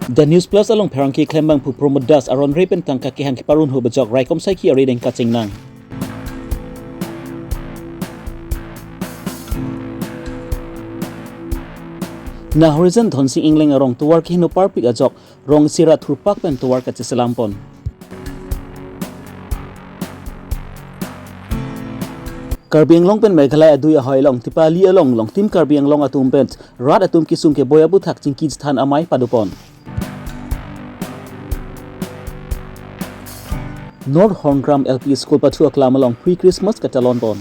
The News Plus along Perangki Klembang pu promodas aron repen tangka ki hang parun hu bejok rai kom sai ki ari deng kacing nang. Na horizon thon si ingling arong tuwar ki hinu parpik ajok rong sirat thurpak pen tuwar kaci selampon. Karbi Longri pen Meghalaya adui ahoy long tipali along long tim Karbi Longri atum pen rat atum kisung ke boyabu thak cingki sthan amai padupon. North Horngram LP School patu aklam along pre-Christmas katalon bon.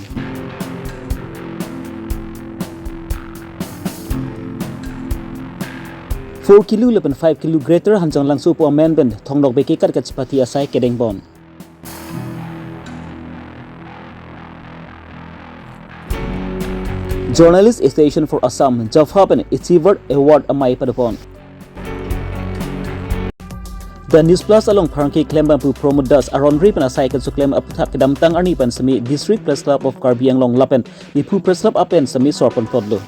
Four kilo 5 kilo greater hanjang langsu po amen bend thongdok beki kat kachpati asai kedeng bon. Journalist Association for Assam Jaffa pen Achiever Award amai padupon. The News Plus along Perangki Klembang pu promodas aron repen asai kan suklem aputhap kedam tang arni pan semi District Press Club of Karbi Long lapen Dipu Press Club apen semi sorpon todlo.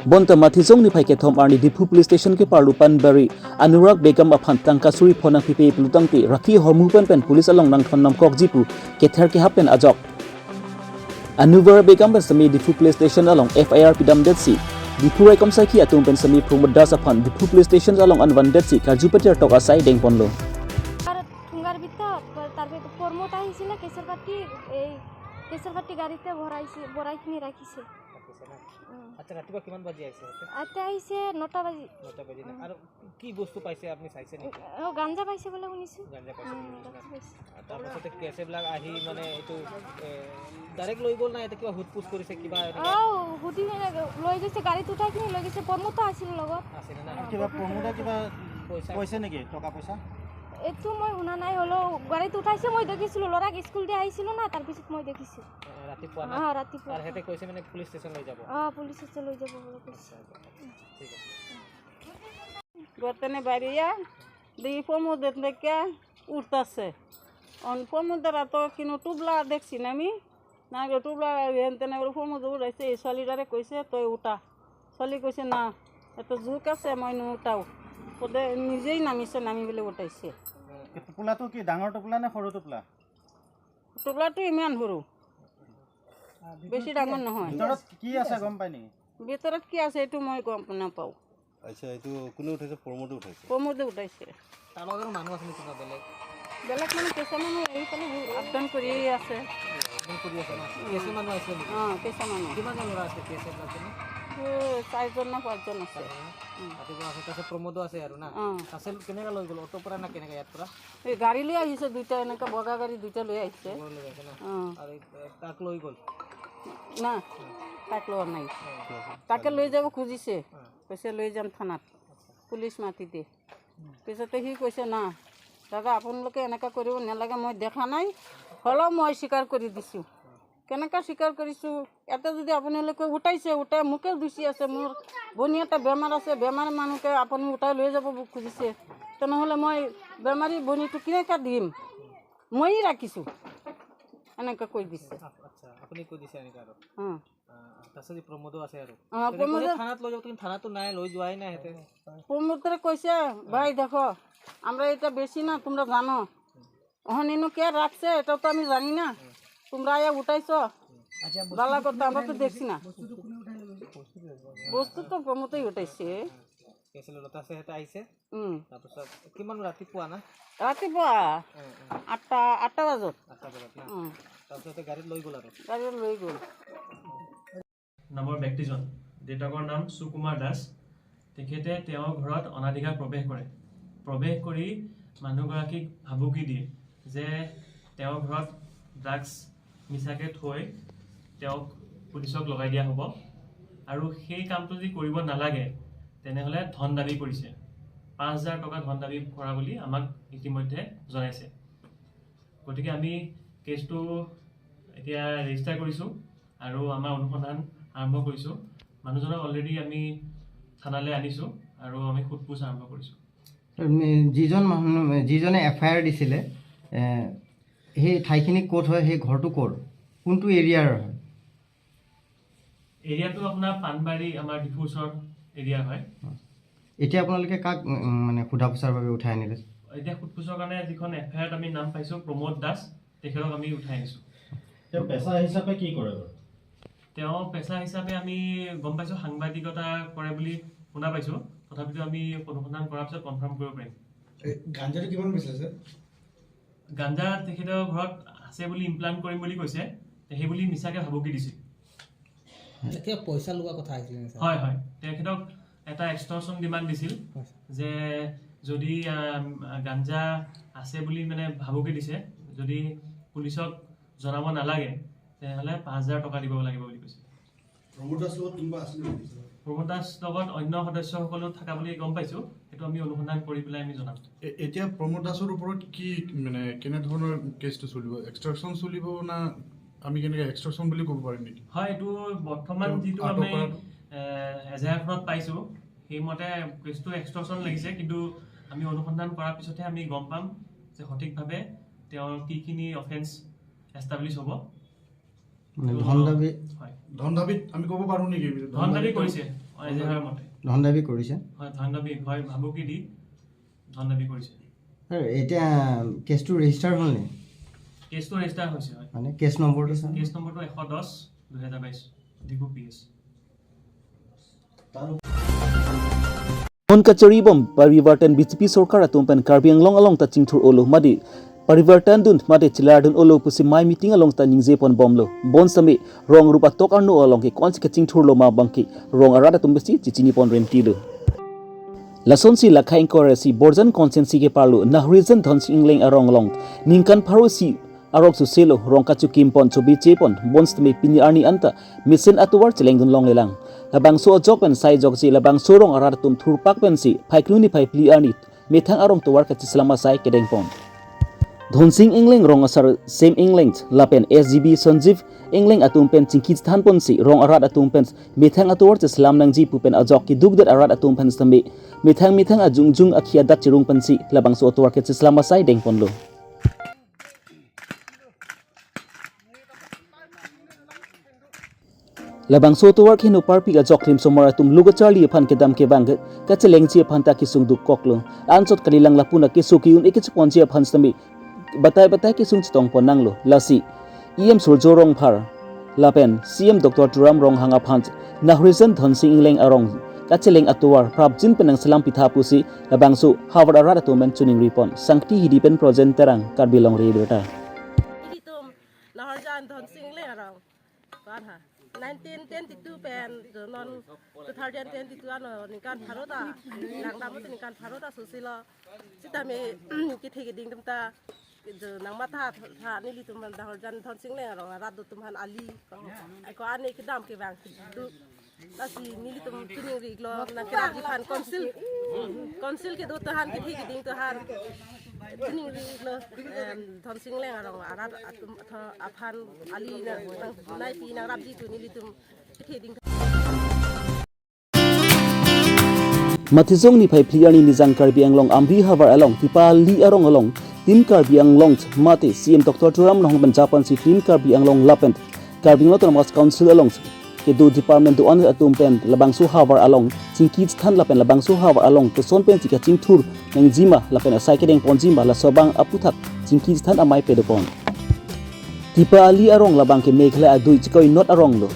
Bonta mathizong ni phai ke thom arni Dipu Police Station ke parlupan bari Anurag Begum aphan tangka suri phonang pipe pelutang ti rakhi hormu pen police along nang thon nam kok jipu ke ther ke hapen ajok. Anuvar Begum pen semi Dipu Police Station along FIR pidam detsi Dipu rai komsai ki atum pen semi promodas aphan Dipu Police Station along anvan detsi karjupatir tok asai deng ponlo. তারপরে promote আইছিল কেশরবাটি এই কেশরবাটি গাড়িতে ভরাইখিনি রাখিছে আচ্ছা ৰাতিপুৱা কিমান বাজি আইছে আতে আইছে 9টা বাজি না আৰু কি বস্তু পাইছে আপুনি চাইছে নেকি ও গাঞ্জা পাইছে বলে শুনিছো গাঞ্জা পাইছে তাৰপিছতে কেছেবিলাক আহি মানে এটো ডাইৰেক্ট লৈ গল না এটা কিবা হুটপুছ কৰিছে কিবা হুটি লৈ গৈছে গাড়ীত উঠাই কিনি লৈ গৈছে প্ৰমোট আছিল লগত আছিল না কিবা প্ৰমোটা কিবা পইচা নেকি টকা পইচা এটো মই শুনা নাই হলো গাড়ীত উঠাইছে মই দেখিছিলো লৰাক স্কুল দি আহিছিল না তাৰ পিছত মই দেখিছো ৰাতিপুৱা না ৰাতিপুৱা আৰু হেতে কৈছে মানে পুলিচ ষ্টেচন লৈ যাব পুলিচ ষ্টেচন লৈ যাব বলে কৈছে ঠিক আছে গতনে বাড়িয়া দি প্রমোদের দেখে উঠতাছে অন প্রমোদের তো কিনো টুবলা দেখছি না আমি না টুবলা হেনতেনে প্রমোদ উঠাইছে এই ছোৱালীটাৰে কইছে তই উঠা ছোৱালী কইছে না এত জোক আছে মই নুঠাও ওদে নিজেই নামিছে নামি বলে উঠাইছে টোপোলাটো কি ডাঙৰ টোপোলা নে সৰু টোপোলা টোপলাটো ইমান সৰু বেছি ডাঙৰ নহয় ভিতৰত কি আছে গম পাই নি ভিতৰত কি আছে এইটো মই গম নাপাও আচ্ছা এইটো কোনে উঠাইছে প্ৰমোদে উঠাইছে তাৰ লগৰ মানুহ আছে নেকি না বেলেগ মানে কেঁচা মানুহ এইফালে আপডাউন কৰি আছে কেঁচা মানুহ আছে নেকি কেঁচা মানুহ কিমান জন ল'ৰা আছে কেঁচা আছে 4জন না 5জন আছে ৰাতিপুৱা আছে তাৰপিছত প্ৰমোদো আছে আৰু না আছিল কেনেকৈ লৈ গ'ল অটোৰ পৰা না কেনেকৈ ইয়াৰ পৰা এই গাড়ী লৈ আহিছে দুইটা এনেকৈ বগা গাড়ী দুইটা লৈ আহিছে আৰু তাক লৈ গ'ল না তাক লোৱা নাই তাকে লৈ যাব খুজিছে কৈছে লৈ যাম থানাত পুলিচ মাতি দিয়ে পিছতে সি কৈছে না দাদা আপোনালোকে এনেকৈ কৰিব নালাগে মই দেখা নাই হ'লেও মই স্বীকাৰ কৰি দিছোঁ কেনেকৈ স্বীকাৰ কৰিছোঁ ইয়াতে যদি আপোনালোকে উঠাইছে উঠাই মোকে দোষী আছে মোৰ ভনী এটা বেমাৰ আছে বেমাৰ মানুহকে আপুনি উঠাই লৈ যাব খুজিছে তেনেহ'লে মই বেমাৰী ভনীটো কেনেকৈ দিম ময়ে ৰাখিছোঁ এনেকৈ কৈ দিছে আচ্ছা আপুনি কৈ দিছে এনেকৈ আৰু তাৰপিছত প্ৰমোদো আছে আৰু প্ৰমোদ থানাত লৈ যাব কিন্তু থানাতো নাই লৈ যোৱাই নাই হেতে প্রমোদরে কইছে ভাই দেখো আমরা এটা বেশি না তোমরা জানো ওখানে ইনো কে রাখছে এটা তো আমি জানি না তোমরা আয়া উঠাইছো বালা কথা আমরা তো দেখছি না বস্তু তো প্রমোদই উঠাইছে কেছিল লতা আছে হেতে আইছে তাৰপিছত কিমান ৰাতিপুৱা না ৰাতিপুৱা 8টা বাজত না তাৰপিছত গাড়ীত লৈ গ'ল আৰু গাড়ীত লৈ গ'ল নামৰ ব্যক্তিজন দেউতাকৰ নাম সুকুমাৰ দাস তেখেতে তেওঁৰ ঘৰত অনাধিকাৰ প্ৰৱেশ কৰি মানুহগৰাকীক ভাবুকি দিয়ে যে তেওঁৰ ঘৰত ড্ৰাগছ মিছাকৈ থৈ তেওঁক পুলিচক লগাই দিয়া হ'ব আৰু সেই কামটো যদি কৰিব নালাগে তেনেহ'লে ধন দাবী কৰিছে 5,000 টকা ধন দাবী কৰা বুলি আমাক ইতিমধ্যে জনাইছে গতিকে আমি কেছটো এতিয়া ৰেজিষ্টাৰ কৰিছোঁ আৰু আমাৰ অনুসন্ধান আৰম্ভ কৰিছোঁ মানুহজনক অলৰেডি আমি থানালৈ আনিছোঁ আৰু আমি সোধপোছ আৰম্ভ কৰিছোঁ যিজনে FIR দিছিলে সেই ঠাইখিনি ক'ত হয় সেই ঘৰটো ক'ৰ কোনটো এৰিয়াৰ হয় এৰিয়াটো আপোনাৰ পানবাৰী আমাৰ ডিফু ওচৰ এৰিয়া হয় এতিয়া আপোনালোকে কাক মানে সোধা পোছাৰ বাবে উঠাই আনিলে? এতিয়া সোধপোছৰ কাৰণে যিখন এফআইআৰত আমি নাম পাইছোঁ প্ৰমোদ দাস, তেখেতক আমি উঠাই আনিছোঁ। তেওঁ পেছা হিচাপে কি কৰে বাৰু? তেওঁ পেছা হিচাপে আমি গম পাইছোঁ সাংবাদিকতা কৰে বুলি শুনা পাইছোঁ, তথাপিতো আমি অনুসন্ধান কৰাৰ পিছত কনফাৰ্ম কৰিব পাৰিম। গাঞ্জাটো কিমান পাইছে স্যাৰ? গাঞ্জা তেখেতৰ ঘৰত আছে বুলি ইমপ্লাণ্ট কৰিম বুলি কৈছে, সেই বুলি মিছাকৈ ভাবুকি দিছিল। কিবা পইচা লোৱা কথা আহিছিল নেকি? হয় হয়, তেখেতক এটা এক্সটৰ্চন ডিমাণ্ড দিছিল যে যদি গাঞ্জা আছে বুলি মানে ভাবুকি দিছে, যদি পুলিচক জনাব নালাগে তেনেহ'লে 5,000 টকা দিব লাগিব বুলি কৈছে। প্ৰমোদ দাস লগত কোনোবা আছিল নেকি? প্ৰমোদ দাস লগত অন্য সদস্যসকলো থকা বুলি গম পাইছোঁ, সেইটো আমি অনুসন্ধান কৰি পেলাই আমি জনাম। এতিয়া প্ৰমোদ দাসৰ ওপৰত কি মানে কেনেধৰণৰ কেছটো চলিব? এক্সটৰ্চন চলিব না আমি কেনেকৈ এক্সটৰ্চন বুলি ক'ব পাৰিম নেকি? হয়, এইটো বৰ্তমান যিটো আমি এজাহাৰখনত পাইছোঁ সেইমতে কেছটো এক্সটৰ্চন লাগিছে, কিন্তু আমি অনুসন্ধান কৰাৰ পিছতহে আমি গম পাম যে সঠিকভাৱে তেওঁৰ কিখিনি অফেন্স এষ্টাব্লিছ হ'ব। ধন দাবী ধন দাবীত আমি ক'ব পাৰোঁ নেকি? ধন দাবী কৰিছে এজাহাৰৰ মতে। ধন দাবী কৰিছে? হয়, ধন দাবী হয়, ভাবুকি দি ধন দাবী কৰিছে। এতিয়া কেছটো ৰেজিষ্টাৰ হ'ল নে? কেছটো ৰেজিষ্টাৰ হৈছে। হয়, মানে কেছ নম্বৰটো স্যাৰ? কেছ নম্বৰটো 110/2022 ডিগু PS। Mon kachari bom parivartan BJP sarkar atumpan Karbi along ta chingthur olo madi parivartan dun made chilar dun olo pusi mai meeting along ta ningje pon bomlo bon sami rong rupa tok arno along ke konsi ke chingthur lo ma bangki rong arada tumbesi chichini pon renti lo lason si lakha inquiry si borjan consensi ke parlo nahrizen dhonsi ingleng arong long ningkan pharo si arok su selo rong kachu kimpon chobi chepon bons tme pini arni anta mission atuwar cheleng dun long lelang labang so jok pen sai jok si labang so rong arar tum thur pak pen si phaiknu ni phai pli arni methang arong tuwar ka chislama sai kedeng pon dhonsing ingleng rong asar same ingleng lapen SGB Sanjeev ingleng atum pen chingki sthan pon si rong arar atum pen methang atuwar chislam nang ji pu pen ajok ki dugdat arar atum pen stambe methang ajung akhia dat chirung pen si labang so tuwar ka chislama sai deng pon lo labang so to work hinu parpi ga jokrim somara tum luga charlie phan ke dam ke bang ka cheleng chi phan ta ki sung duk koklo ansot kalilang lapuna ke suki un ekich ponji phan stami batai ki sung chitong ponanglo lasi em surjorong phar lapen CM Dr. Turam rong hanga phan nahrizen dhonsing ingleng arong ka cheleng atuwar prabjin penang salam pitha pusi labang so hawar ara to men tuning ripon sangti hidipen project terang Karbi Longri Abirta Iditum nahrizen dhonsing ingleng arong kan ha 1922 pen non 2022 ano nikan bharota langdam nikan bharota susila sitame kithi giding tumta nang mata tha nili tum nahrizen dhonsing ingleng arong radu tumhan ali ko ane kidam ke bang du lasi nili tum tuning riglo nang kiraji phan konsil ke do tahan kithi giding tahan tuning riglo dhonsing ingleng arong arat atum aphan ali na nai pi nang rabji tu nili tum kithi ding Matizong ni phai pliani nizang Karbi anglong amri havar along tipa li arong along tim Karbi anglong mate CM Dr. Turam long ban Japan si tim Karbi anglong lapent Karbi autonomous council along ke do department do on atum pen labang su havar along chingki sthan lapen labang su havar along to son pen chika chingthur nang jima lapen asai kedeng ponjima la sobang aputhak chingki sthan amai pedopon tipa ali arong labang ke mekhla adui chikoi not arong lo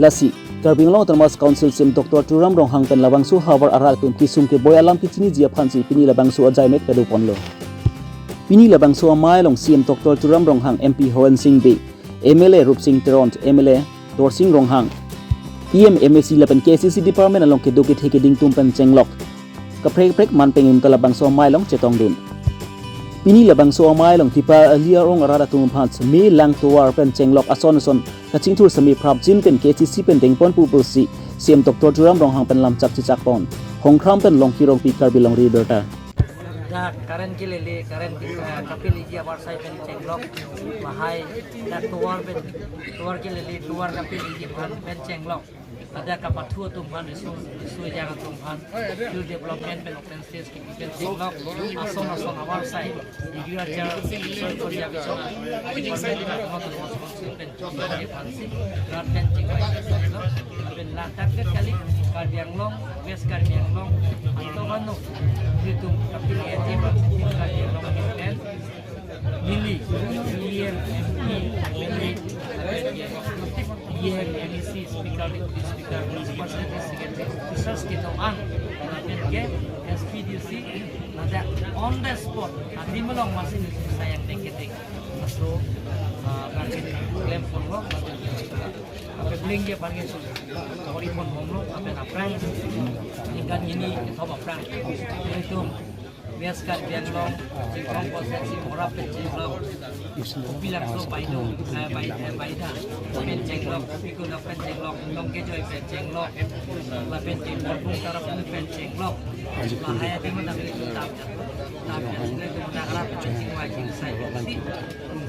lasi Karbi autonomous council sim Dr. Turam rong hang pen labang su havar aral tum kisum ke boy alam kichini jia phansi pini labang su ajai met pedopon lo pini labang su amai long CM Dr. Turam rong hang MP Horan Singh Be MLA Rup Singh Teront MLA Dor Singh rong hang PM MSc lapan KCC department along ke doke theke ding tumpan chenglok ka prek man pengim ta labang so mai long chetong dun pini labang so mai long tipa alia rong arada tum phans me lang tuwar pen chenglok ason ka chingthur sami prap jin pen KCC pen dengpon pu si CM Dr. Turam rong hang pen lam chak chi chak pon hongkhram pen long ki rong pi Karbi Longri Abirta da karen ke lele karen kapil iji abar sai pen chenglok mahai da tuwar ke lele tuwar kapil iji pen chenglok ada kapathu tumpan isu jaga tumpan skill development pen open stage ki pen chenglok ason abar sai agriculture soil korea bisona pen pen chenglok pen latak ke kali Karbi Anglong, West Karbi Anglong, atau mana itu kapil ejem Karbi Anglong dan Mili, MEC speaker, research kita dan SPDC, ada on the spot, di melong masih sayang deket, so klaim pun lo, apa bling dia panggil so, kori pun lo, apa naprang, ikan ini top naprang, itu biaskan dia long, jikong posisi orang pencengklong, bilang so baida, pencengklong, pikul dah pencengklong, long kejoy pencengklong, lah pencengklong, bungkar pun pencengklong, bahaya dia mana beli tetap, tapi hasilnya tu nak harap pencengklong wajib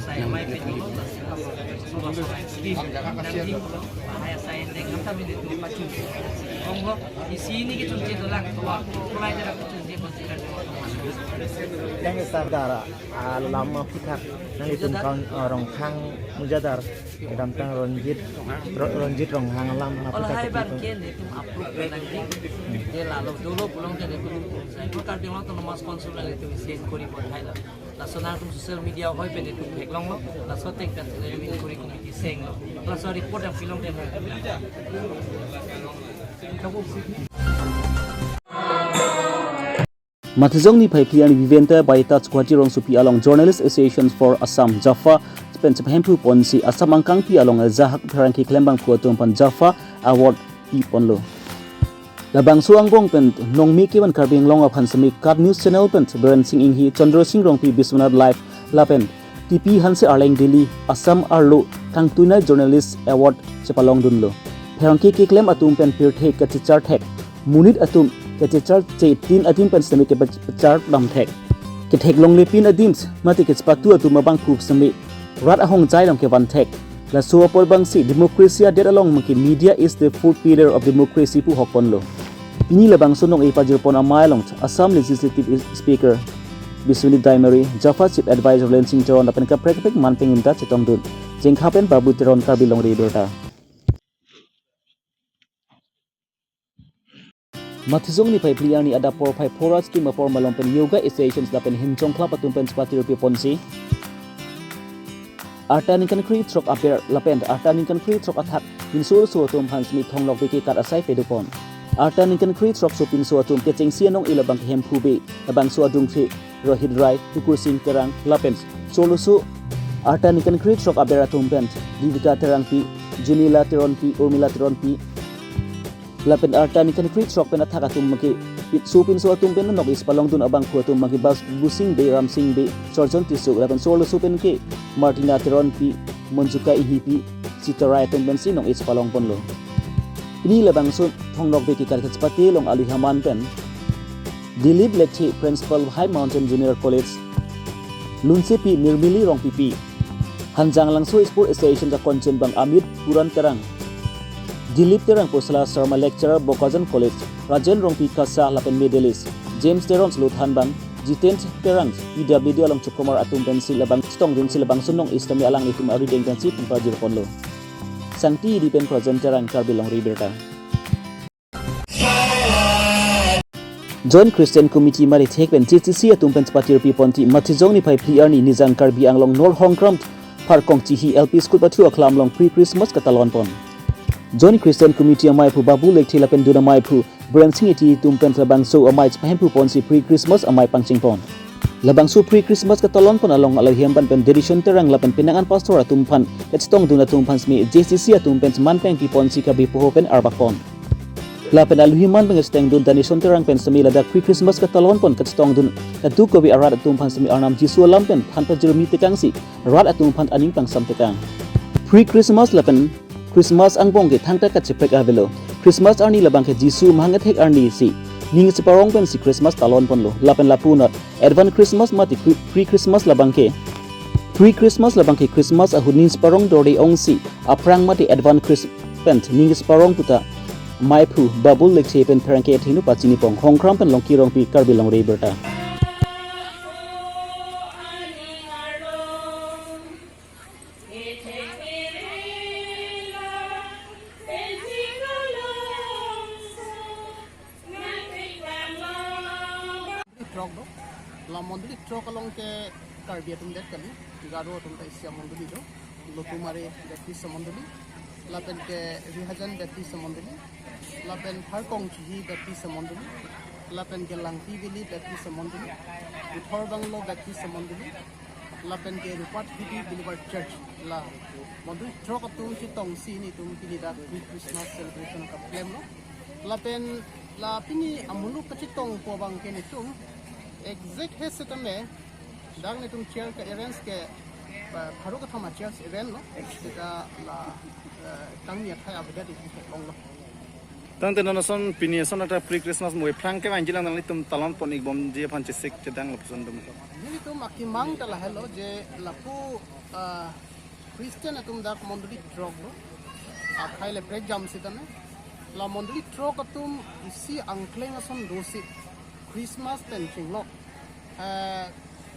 saya mai pencengklong, sudah aktif, nanti bahaya saya dengan kami itu pacu,onggo di sini kita cuci dolang, mulai dari cuci bersihkan. Yang sadar lama pikir nang itu kawan orang hang mujadar dalam tang ronjit rong hang lam olah hai ban ken itu approve nanti dia lalu dulu pulang jadi itu saya bukan dia waktu nama sponsor itu isi kori buat Thailand lah sonar tu sosial media hoi pen itu heklong lo lah so tek kan ini kori komiti seng lo lah so report yang film dia kamu Matizong ni Paiplian Viventa by Touch Kwajirong Supi along Journalist Association for Assam Jaffa Spencer Hempu Ponsi Assam Angkang Pi along Zahak Perangki Klembang Puatum Pan Jaffa Award Pi Ponlo Labang Suang Bong Pen Nong Miki Wan Karbing Long of Hansami Kat News Channel Pen Beren Sing Inghi Chandra Singh Rong Pi Biswanath Live Lapen TP Hanse Arleng Delhi Assam Arlo Kang Tuna Journalist Award Chepalong Dunlo Perangki Ki Klem Atum Pen Pirte Kachichar Thek Munit Atum Kecechar tin adim pen semi ke pecar dam thek ke thek long lepin adims mati ke sepatu atu mabang pup semi rat ahong jai long ke van thek la so pol bang si democracy dead along maki media is the fourth pillar of democracy pu hokon lo pini labang sonong e pajir pon amai long Assam legislative speaker Bisuni Daimari Jaffa chief advisor Lensing Teron apen ka prek manpeng unta chetong dun jengkhapen babu Teron Karbi Longri Abirta Matizong ni Paiplian ni ada por pai poras ki mapor malompen yoga stations dapen hinchong club atumpen spati rupi ponsi Arta ninkan kri trok apir lapen Arta ninkan kri trok athak insur so atum hans mi thonglok beki kat asai pedupon Arta ninkan kri trok so pinso atum kecheng sianong ilabang hempu be abang so adung thi rohid rai tukur sing terang lapen solusu Arta ninkan kri trok apir atum pen divika terang pi junila teron pi urmila teron pi Lapen arta ni kan create shock pen athak atum maki supin so atum pen nok is palong dun abang khu atum maki bas busing be ram sing be sorjon tisu lapen solo supin ke Martina Teron pi Monjuka ihipi sitarai atum pen si nok is palong pon lo ini labang so thong nok be ki kar kachpati long ali haman pen Dilip Lekhi principal High Mountain Junior College Lunse pi Nirmili rong pi Hanjang langso sport station ja konchen bang Amit Puran Terang Dilip Terang Posla Sharma Lecturer Bokajan College Rajen Rongpi Kasa Lapen Medalist James Teron Luthan Bang Jiten Terang PWD along Chukomar Atum Pensil Labang Stong Dun Silabang Sunong Istami Alang Itum Ari Dengkansi Pajir Ponlo Sangti Dipen Present Terang Karbi Longri Abirta Joint Christian Committee Mari Thek Pen CCC Atum Pen Patir Pi Ponti Matizong ni Pai Pliar ni Nizang Karbi Anglong Nor Hongkram Parkong Chihi LP School Patu Aklam Long Pre-Christmas Katalon Pon Johnny Christian Committee amai pu babu lekthi lapen duna mai pu brancing iti tumpen labang so amai chphem pu ponsi pre Christmas amai pangching pon labang so pre Christmas ka tolon pon along alhiam ban pen dedition terang lapen pinangan pastor atumpan ketstong duna tumpan smi JCC atumpen manpeng pi ponsi ka bi pu pen arbak pon lapen alhiman bang steng dun donation terang pen smi lada pre Christmas ka tolon pon ketstong dun kadu ko bi arat atumpan smi arnam jisu lampen phanpa jermi tekangsi rat atumpan aning pangsam tekang pre Christmas lapen Christmas ang bong ke thangta ka chepek avelo Christmas arni labang ke Jisu mahangat hek arni si ning separong pen si Christmas talon pon lo lapen lapunat advance Christmas mati pre Christmas labang ke Christmas ahunin separong dori ong si aprang mati advance Christmas pen ning separong puta mai pu babul lek chepen perang ke thinu pachini pong hongkram pen longki rong pi Karbi Longri Abirta truck do la monduli truck along ke Karbi atum det kali garo atum ta isya monduli do lokumare baptist monduli la pen ke rihajan baptist monduli la pen harkong chi baptist monduli la pen ke langti bili baptist monduli uthor banglo baptist monduli la pen ke rupat hidi believer church la monduli truck atum chi tong si ni tum pili da Christmas celebration ka claim no la pen la pini amulu pachitong po bang ke ni tum exact he setame dang ni tum chair ka arrange ke pharo ka thama chair event no eta la tang ni thai abda di kong lo tang te no son pini son ata pre Christmas moi frank ke banjilang nang tum talon ponik bom je phan chisik chedang option dum ni tum akimang ta la hello je lapu Christian atum dak monduli trok no a khaile break jam sitame la monduli trok atum isi angkleng ason dosi Christmas pen chinglo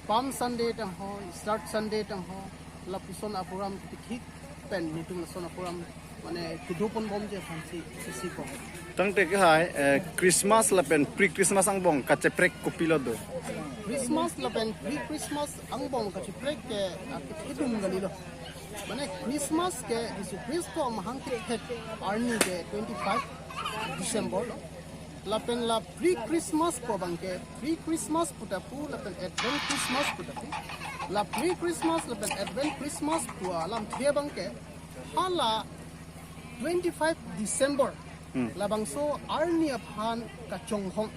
Palm Sunday tang ho start Sunday tang ho la pison apuram tik pen ni tum son apuram mane kudupon bom je fancy sisi ko tang te ke hai Christmas la pen pre Christmas ang bong ka cheprek kopilo do Christmas la pen pre Christmas ang bong ka cheprek ke akidum galilo mane Christmas ke isu Christo mahang ke het arni ke 25 December la pen la pre Christmas ko bangke pre Christmas putapu la pen advent Christmas putapu la pre Christmas la pen advent Christmas pu alam thia bangke hala 25 December la bangso arni aphan ka chonghong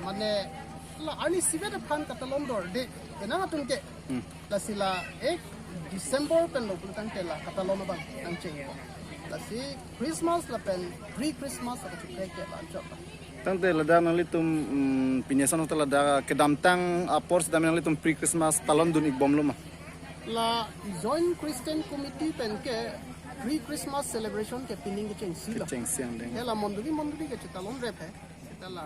mane la arni sibet aphan ka talondor de ena tunke la sila 1 December pen lo pulkan tela katalon bang ang chengko la si Christmas la pen pre Christmas ka chike la chop tang te lada nang litum pinyasan ta lada ke damtang apors dam nang litum pre Christmas talon dun ikbom lo ma la joint Christian committee pen ke pre Christmas celebration ke pining ke cheng sila cheng siang deng hela monduli ke talon rep hai la